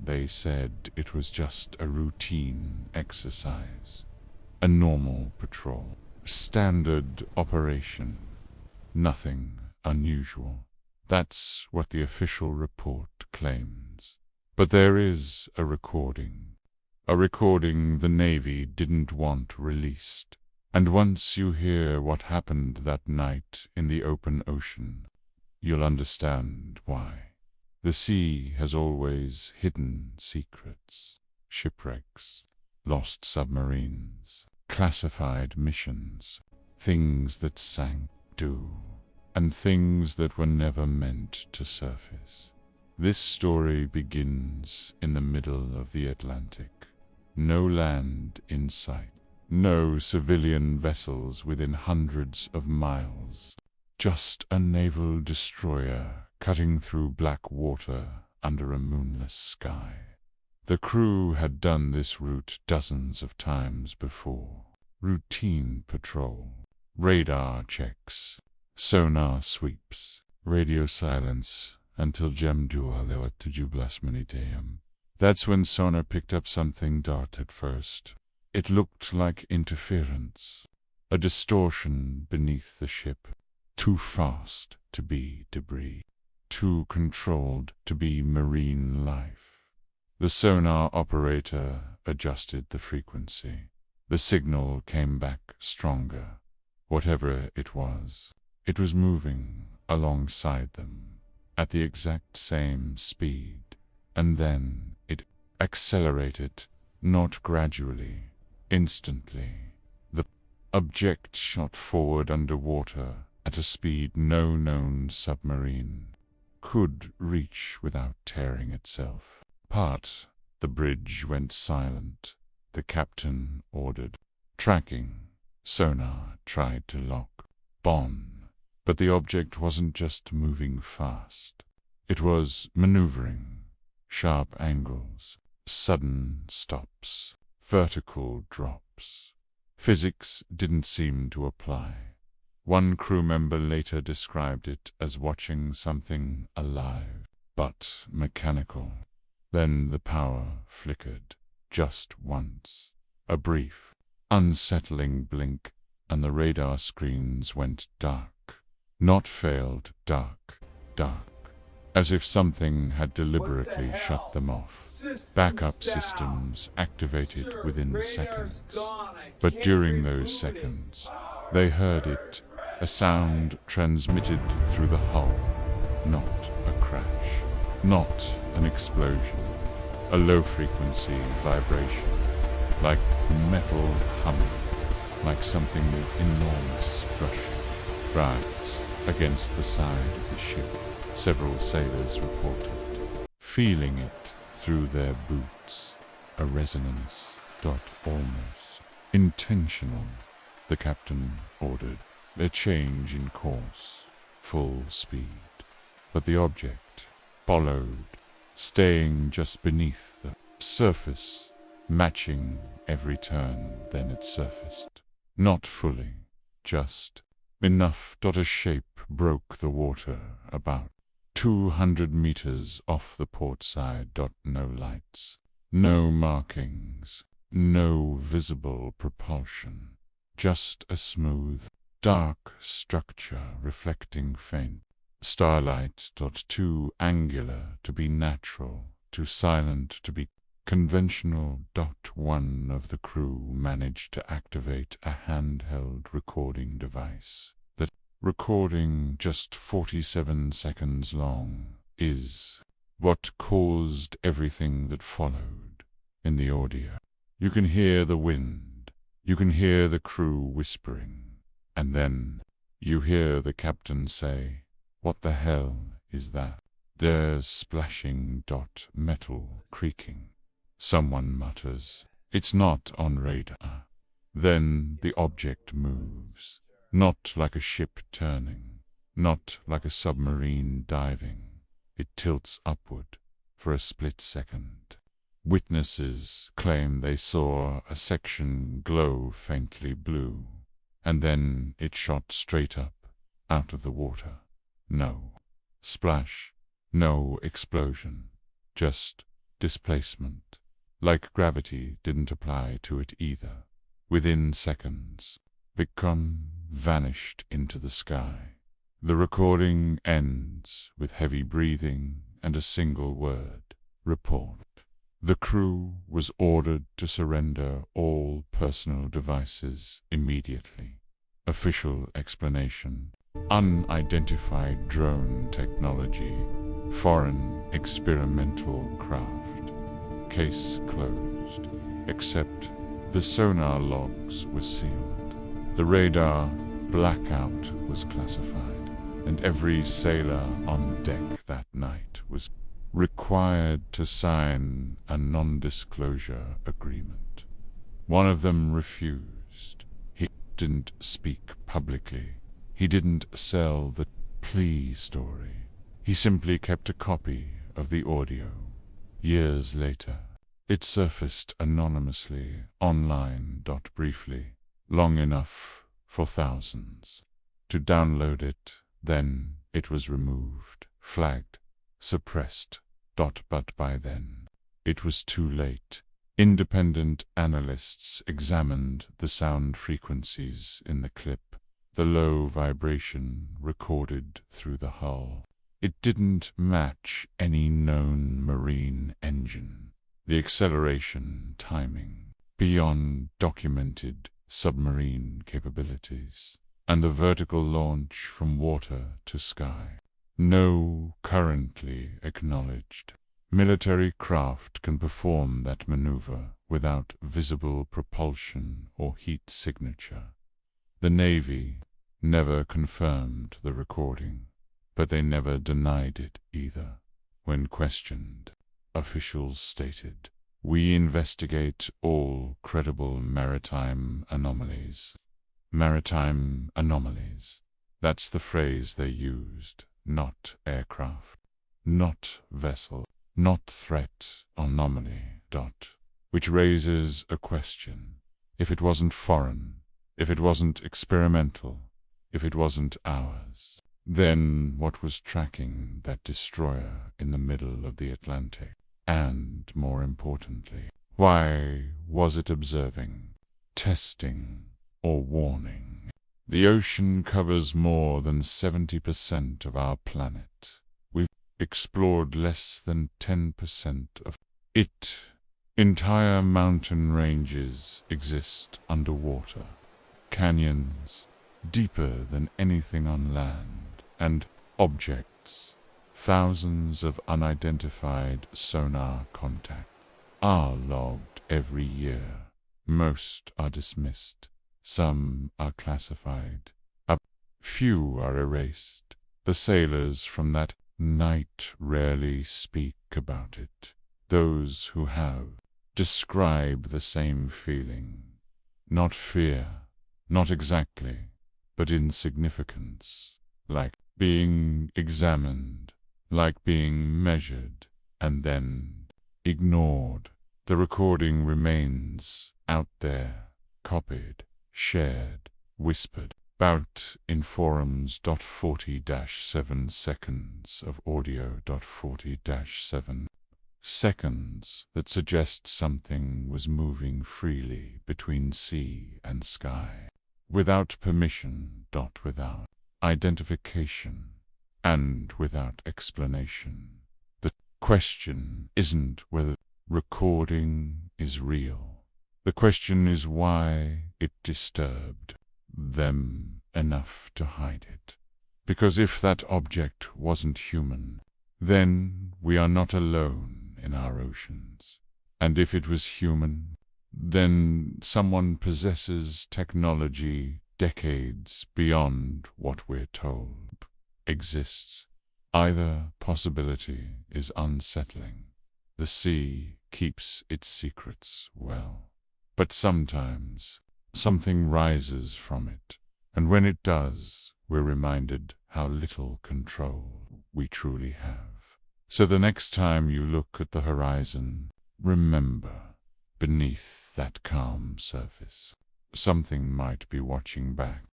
they said it was just a routine exercise, a normal patrol, standard operation, nothing unusual. That's what the official report claims. But there is a recording the Navy didn't want released. And once you hear what happened that night in the open ocean, you'll understand why. The sea has always hidden secrets, shipwrecks, lost submarines, classified missions, things that sank and things that were never meant to surface. This story begins in the middle of the Atlantic. No land in sight, no civilian vessels within hundreds of miles, just a naval destroyer cutting through black water under a moonless sky. The crew had done this route dozens of times before. Routine patrol, radar checks, sonar sweeps, radio silence until jam 2 lewat 17 menit AM. That's when Sonar picked up something dark at first. It looked like interference, a distortion beneath the ship, too fast to be debris, too controlled to be marine life. The sonar operator adjusted the frequency. The signal came back stronger. Whatever it was moving alongside them at the exact same speed, and then it accelerated, not gradually, instantly. The object shot forward underwater at a speed no known submarine could reach without tearing itself apart. The bridge went silent. The captain ordered tracking. Sonar tried to lock on. But the object wasn't just moving fast. It was maneuvering. Sharp angles, sudden stops, vertical drops. Physics didn't seem to apply. One crew member later described it as watching something alive, but mechanical. Then the power flickered, just once. A brief, unsettling blink, and the radar screens went dark. Not failed, dark. As if something had deliberately shut them off. Backup systems activated within seconds. But during those seconds, they heard it, a sound transmitted through the hull. Not a crash, not an explosion, a low-frequency vibration, like metal humming, like something enormous brushing against the side of the ship. Several sailors reported feeling it through their boots, a resonance, almost intentional. The captain ordered a change in course, full speed, but the object followed, staying just beneath the surface, matching every turn. Then it surfaced, not fully, just enough. A shape broke the water about 200 meters off the port side. No lights, no markings, no visible propulsion, just a smooth, dark structure reflecting faint starlight. Too angular to be natural, too silent to be conventional. One of the crew managed to activate a handheld recording device. That recording, just 47 seconds long, is what caused everything that followed. In the audio, you can hear the wind, you can hear the crew whispering, and then you hear the captain say, "What the hell is that?" There's splashing. Metal creaking. Someone mutters, "It's not on radar." Then the object moves, not like a ship turning, not like a submarine diving. It tilts upward for a split second. Witnesses claim they saw a section glow faintly blue, and then it shot straight up, out of the water. No splash, no explosion, just displacement. Like gravity didn't apply to it either. Within seconds, Vikram vanished into the sky. The recording ends with heavy breathing and a single word: report. The crew was ordered to surrender all personal devices immediately. Official explanation: unidentified drone technology, foreign experimental craft. Case closed, except the sonar logs were sealed. The radar blackout was classified, and every sailor on deck that night was required to sign a non-disclosure agreement. One of them refused. He didn't speak publicly. He didn't sell the plea story. He simply kept a copy of the audio. Years later, it surfaced anonymously online. Briefly, long enough for thousands to download it. Then it was removed, flagged, suppressed. But by then, it was too late. Independent analysts examined the sound frequencies in the clip, the low vibration recorded through the hull. It didn't match any known marine engine. The acceleration timing, beyond documented submarine capabilities, and the vertical launch from water to sky. No currently acknowledged military craft can perform that maneuver without visible propulsion or heat signature. The Navy never confirmed the recording, but they never denied it either. When questioned, officials stated, "We investigate all credible maritime anomalies." Maritime anomalies. That's the phrase they used. Not aircraft, not vessel, not threat, anomaly. Which raises a question. If it wasn't foreign, if it wasn't experimental, if it wasn't ours, then what was tracking that destroyer in the middle of the Atlantic? And, more importantly, why was it observing, testing, or warning? The ocean covers more than 70% of our planet. We've explored less than 10% of it. Entire mountain ranges exist underwater. Canyons, deeper than anything on land. And objects, thousands of unidentified sonar contacts, are logged every year. Most are dismissed. Some are classified. A few are erased. The sailors from that night rarely speak about it. Those who have describe the same feeling. Not fear, not exactly, but insignificance. Like being examined, like being measured, and then ignored. The recording remains out there, copied, shared, whispered about in forums. 40-7 seconds of audio. 40-7 seconds that suggest something was moving freely between sea and sky, without permission. Without identification, and without explanation. The question isn't whether recording is real. The question is why it disturbed them enough to hide it. Because if that object wasn't human, then we are not alone in our oceans. And if it was human, then someone possesses technology decades beyond what we're told exists. Either possibility is unsettling. The sea keeps its secrets well. But sometimes something rises from it, and when it does, we're reminded how little control we truly have. So the next time you look at the horizon, remember, beneath that calm surface, something might be watching back.